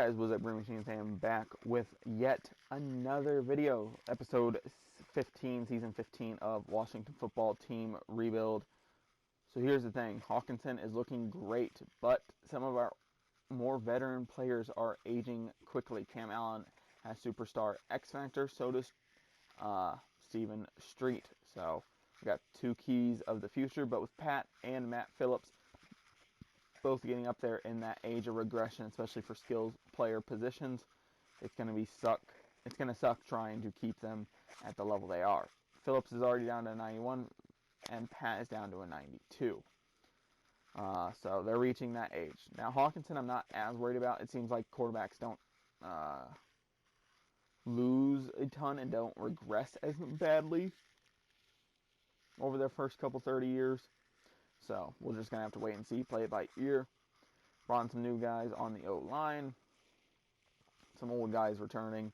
Hey guys, what's up? Green Machine Sam back with yet another video, episode 15, season 15 of Washington Football Team Rebuild. So here's the thing, Hawkinson is looking great, but some of our more veteran players are aging quickly. Cam Allen has superstar X Factor, so does Stephen Street. So we got two keys of the future, but with Pat and Matt Phillips both getting up there in that age of regression, especially for skills player positions, it's going to suck trying to keep them at the level they are. Phillips is already down to 91, and Pat is down to a 92. So they're reaching that age. Now Hawkinson, I'm not as worried about. It seems like quarterbacks don't lose a ton and don't regress as badly over their first couple 30 years. So we're just going to have to wait and see, play it by ear. Brought in some new guys on the O-line. Some old guys returning.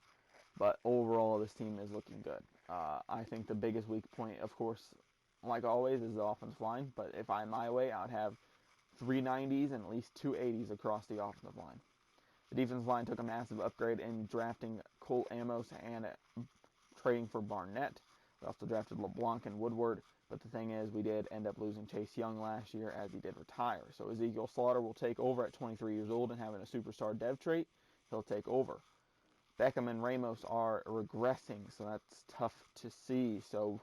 But overall, this team is looking good. I think the biggest weak point, of course, like always, is the offensive line. But if I'm my way, I would have 3 90s and at least 2 80s across the offensive line. The defensive line took a massive upgrade in drafting Cole Amos and trading for Barnett. We also drafted LeBlanc and Woodward, but the thing is, we did end up losing Chase Young last year as he did retire. So Ezekiel Slaughter will take over at 23 years old and having a superstar dev trait, he'll take over. Beckham and Ramos are regressing, so that's tough to see. So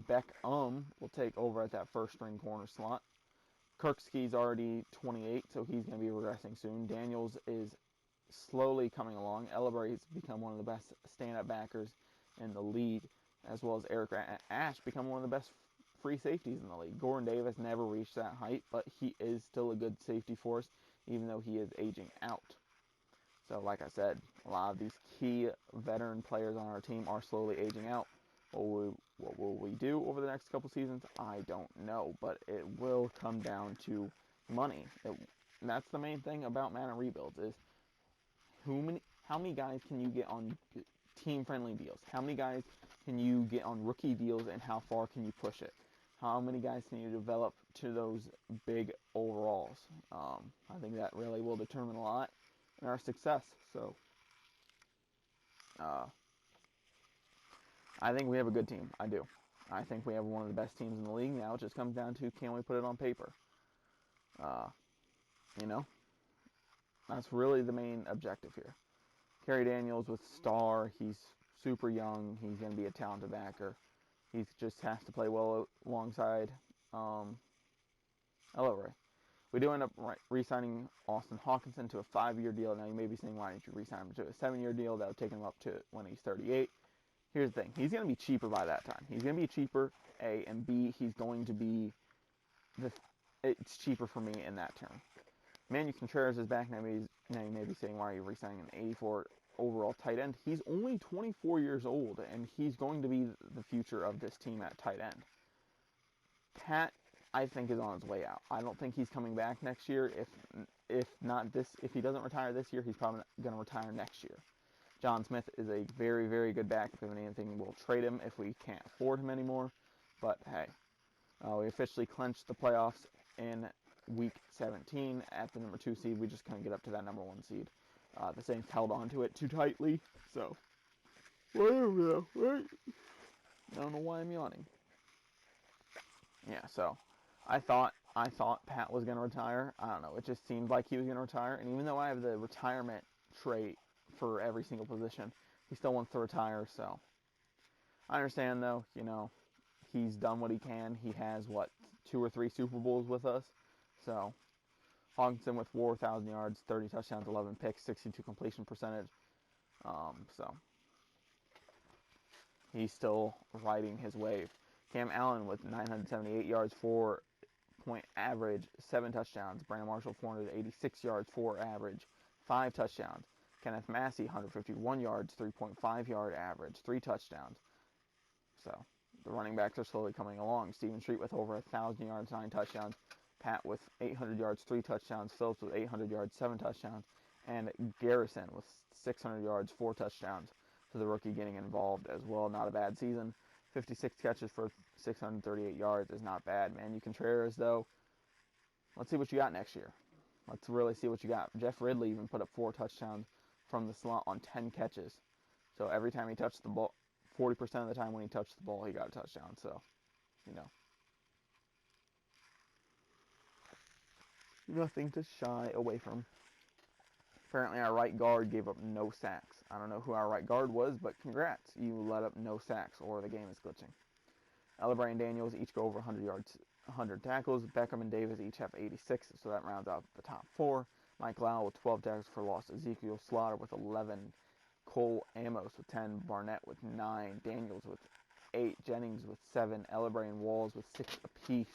Beckham will take over at that first string corner slot. Kirksky's already 28, so he's going to be regressing soon. Daniels is slowly coming along. Elleberry's become one of the best stand-up backers in the league, as well as Eric Ash become one of the best free safeties in the league. Gordon Davis never reached that height, but he is still a good safety force, even though he is aging out. So like I said, a lot of these key veteran players on our team are slowly aging out. What will we do over the next couple seasons? I don't know, but it will come down to money. That's the main thing about Mana Rebuilds is how many guys can you get on team-friendly deals? How many guys can you get on rookie deals, and how far can you push it? How many guys can you develop to those big overalls? I think that really will determine a lot in our success. So, I think we have a good team. I do. I think we have one of the best teams in the league. Now it just comes down to, can we put it on paper? That's really the main objective here. Kerry Daniels with Star, he's super young. He's going to be a talented backer. He just has to play well alongside Ellery. We do end up re-signing Austin Hawkinson to a 5-year deal. Now you may be saying, why didn't you re-sign him to a 7-year deal? That would take him up to when he's 38. Here's the thing. He's going to be cheaper by that time. He's going to be cheaper, A, and B, he's going to be it's cheaper for me in that term. Manu Contreras is back. Now you may be saying, why are you re-signing an 84 overall tight end? He's only 24 years old, and he's going to be the future of this team at tight end. Pat, I think, is on his way out. I don't think he's coming back next year. If he doesn't retire this year, he's probably going to retire next year. John Smith is a very, very good back. If anything, we'll trade him if we can't afford him anymore. But hey, we officially clinched the playoffs in Week 17 at the number 2 seed. We just couldn't get up to that number 1 seed. The Saints held on to it too tightly. So, whatever, right? I don't know why I'm yawning. Yeah, so I thought Pat was going to retire. I don't know. It just seemed like he was going to retire. And even though I have the retirement trait for every single position, he still wants to retire. So I understand, though. He's done what he can. He has, 2 or 3 Super Bowls with us. So Hawkinson with 4,000 yards, 30 touchdowns, 11 picks, 62 completion percentage. So he's still riding his wave. Cam Allen with 978 yards, 4-point average, 7 touchdowns. Brandon Marshall, 486 yards, 4 average, 5 touchdowns. Kenneth Massey, 151 yards, 3.5 yard average, 3 touchdowns. So the running backs are slowly coming along. Stephen Street with over 1,000 yards, 9 touchdowns. Pat with 800 yards, 3 touchdowns. Phillips with 800 yards, 7 touchdowns. And Garrison with 600 yards, 4 touchdowns. So the rookie getting involved as well. Not a bad season. 56 catches for 638 yards is not bad. Manu Contreras, though, let's see what you got next year. Let's really see what you got. Jeff Ridley even put up 4 touchdowns from the slot on 10 catches. So every time he touched the ball, 40% of the time when he touched the ball, he got a touchdown. So, you know, nothing to shy away from. Apparently, our right guard gave up no sacks. I don't know who our right guard was, but congrats. You let up no sacks, or the game is glitching. Ellerbray and Daniels each go over 100 yards, 100 tackles. Beckham and Davis each have 86, so that rounds out the top 4. Mike Lau with 12 tackles for loss. Ezekiel Slaughter with 11. Cole Amos with 10. Barnett with 9. Daniels with 8. Jennings with 7. Ellerbray and Walls with 6 apiece.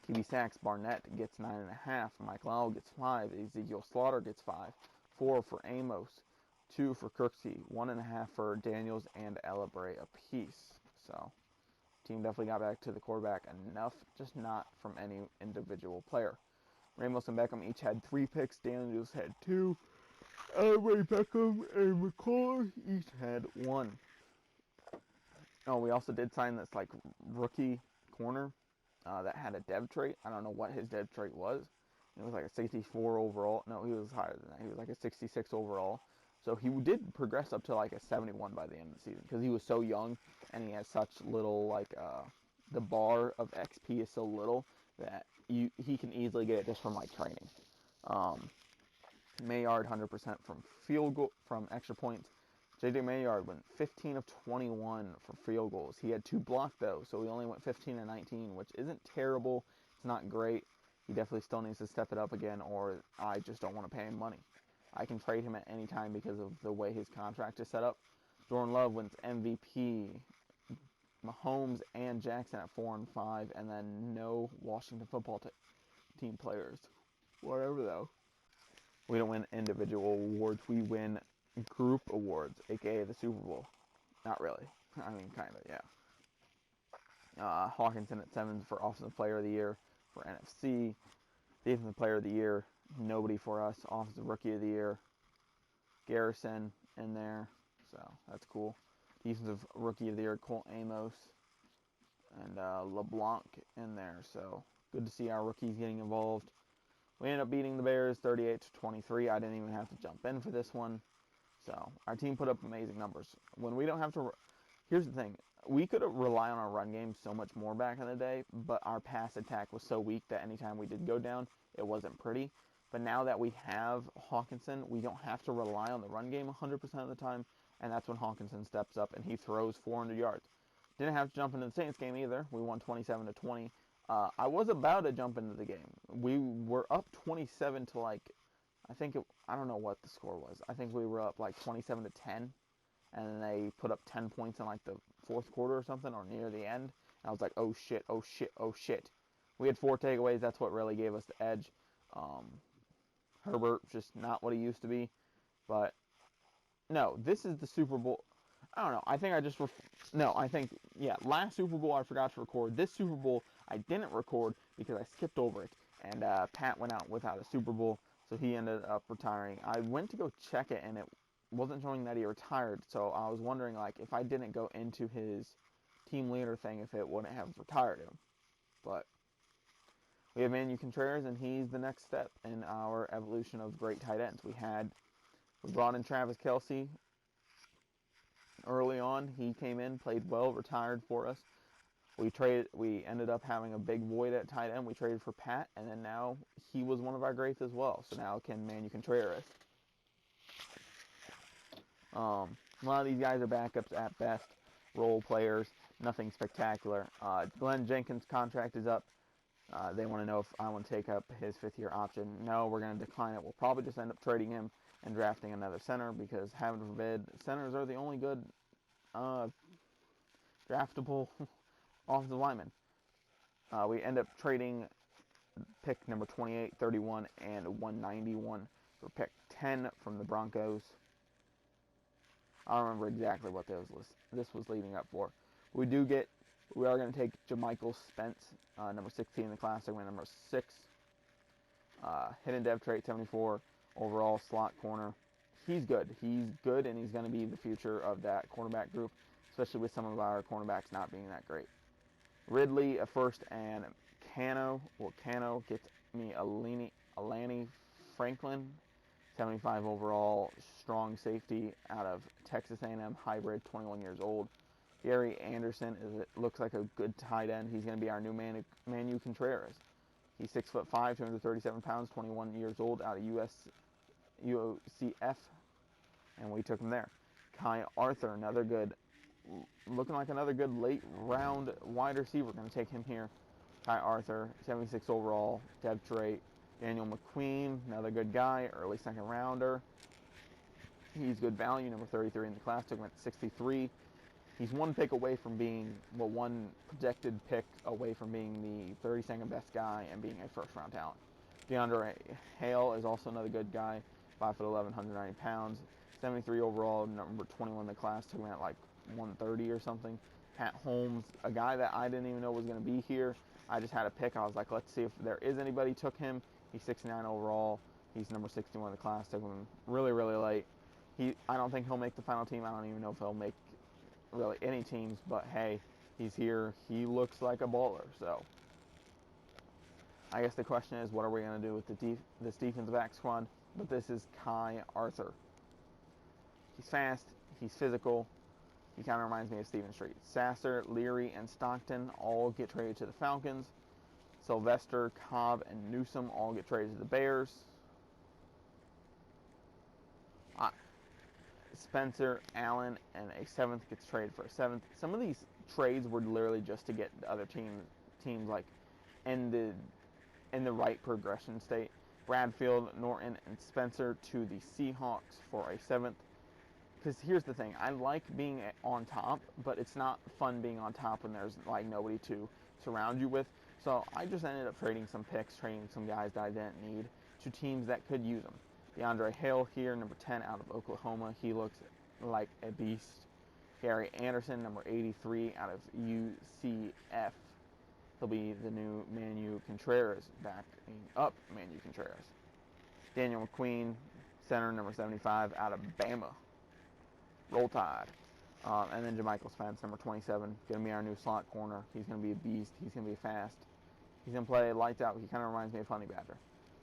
QB sacks, Barnett gets 9.5. Mike Lau gets 5. Ezekiel Slaughter gets 5. 4 for Amos. 2 for Kirksey. 1.5 for Daniels and Ellerbray apiece. So, team definitely got back to the quarterback enough, just not from any individual player. Ramos and Beckham each had 3 picks. Daniels had 2. Ellerbray, Beckham, and McCall each had 1. Oh, we also did sign this like rookie corner that had a dev trait. I don't know what his dev trait was. It was like a 64 overall. No, he was higher than that. He was like a 66 overall. So he did progress up to like a 71 by the end of the season because he was so young and he has such little like the bar of XP is so little that he can easily get it just from like training. Maillard 100% from field goal from extra points. J.J. Maillard went 15 of 21 for field goals. He had 2 blocked, though, so he only went 15 and 19, which isn't terrible. It's not great. He definitely still needs to step it up again, or I just don't want to pay him money. I can trade him at any time because of the way his contract is set up. Jordan Love wins MVP. Mahomes and Jackson at 4 and 5, and then no Washington football team players. Whatever, though. We don't win individual awards. We win group awards, a.k.a. the Super Bowl. Not really. I mean, kind of, yeah. Hawkinson at 7 for Offensive Player of the Year for NFC. Defensive Player of the Year, nobody for us. Offensive Rookie of the Year, Garrison in there, so that's cool. Defensive Rookie of the Year, Cole Amos, and LeBlanc in there, so good to see our rookies getting involved. We ended up beating the Bears 38-23. I didn't even have to jump in for this one. So, our team put up amazing numbers. When we don't have to... Here's the thing. We could rely on our run game so much more back in the day, but our pass attack was so weak that anytime we did go down, it wasn't pretty. But now that we have Hawkinson, we don't have to rely on the run game 100% of the time, and that's when Hawkinson steps up and he throws 400 yards. Didn't have to jump into the Saints game either. We won 27-20. I was about to jump into the game. We were up 27 to like... I don't know what the score was. I think we were up like 27-10, and then they put up 10 points in like the 4th quarter or something, or near the end. And I was like, oh shit, oh shit, oh shit. We had 4 takeaways. That's what really gave us the edge. Herbert, just not what he used to be. But, no, this is the Super Bowl. I don't know. I think I just... last Super Bowl I forgot to record. This Super Bowl I didn't record because I skipped over it. And Pat went out without a Super Bowl. So he ended up retiring. I went to go check it, and it wasn't showing that he retired. So I was wondering, like, if I didn't go into his team leader thing, if it wouldn't have retired him. But we have Manu Contreras, and he's the next step in our evolution of great tight ends. We brought in Travis Kelce early on. He came in, played well, retired for us. We ended up having a big void at tight end. We traded for Pat, and then now he was one of our greats as well. So now can Manu Contreras. A lot of these guys are backups at best, role players, nothing spectacular. Glenn Jenkins' contract is up. They want to know if I want to take up his 5th-year option. No, we're going to decline it. We'll probably just end up trading him and drafting another center because, heaven forbid, centers are the only good draftable offensive lineman. We end up trading pick number 28, 31, and 191 for pick 10 from the Broncos. I don't remember exactly what this was leading up for. We are going to take JaMychal Spence, number 16 in the class, segment number 6. Hidden dev trait, 74 overall, slot corner. He's good. He's good, and he's going to be the future of that cornerback group, especially with some of our cornerbacks not being that great. Ridley, a first, and Cano. Well, Cano gets me Alani Franklin. 75 overall, strong safety out of Texas A&M hybrid, 21 years old. Gary Anderson looks like a good tight end. He's going to be our new Manu Contreras. He's 6'5", 237 pounds, 21 years old, out of UCF, and we took him there. Kai Arthur, looking like another good late round wide receiver. Going to take him here. Kai Arthur, 76 overall, depth rate. Daniel McQueen, another good guy, early second rounder. He's good value, number 33 in the class. Took him at 63. He's one pick away from being, one projected pick away from being the 32nd best guy and being a first-round talent. DeAndre Hale is also another good guy, 5'11", 190 pounds, 73 overall, number 21 in the class. Took him at like 130 or something. Pat Holmes, a guy that I didn't even know was going to be here. I just had a pick. I was like, let's see if there is anybody. Took him. He's 69 overall. He's number 61 in the class. Took him really, really late. I don't think he'll make the final team. I don't even know if he'll make really any teams, but hey, he's here. He looks like a baller. So I guess the question is, what are we going to do with this defensive back squad? But this is Kai Arthur. He's fast. He's physical. He kind of reminds me of Steven Street. Sasser, Leary, and Stockton all get traded to the Falcons. Sylvester, Cobb, and Newsom all get traded to the Bears. Spencer, Allen, and a 7th gets traded for a 7th. Some of these trades were literally just to get the other teams like in the right progression state. Bradfield, Norton, and Spencer to the Seahawks for a 7th. Because here's the thing, I like being on top, but it's not fun being on top when there's like nobody to surround you with. So I just ended up trading some picks, trading some guys that I didn't need to teams that could use them. DeAndre Hale here, number 10 out of Oklahoma. He looks like a beast. Gary Anderson, number 83 out of UCF. He'll be the new Manu Contreras, backing up Manu Contreras. Daniel McQueen, center, number 75 out of Bama. Roll Tide. And then Jermichael Spence, number 27, going to be our new slot corner. He's going to be a beast. He's going to be fast. He's going to play lights out. He kind of reminds me of Honey Badger.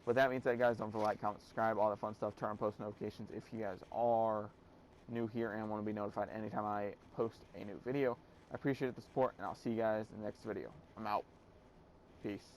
With that being said, guys, don't forget to like, comment, subscribe, all that fun stuff. Turn on post notifications if you guys are new here and want to be notified anytime I post a new video. I appreciate the support, and I'll see you guys in the next video. I'm out. Peace.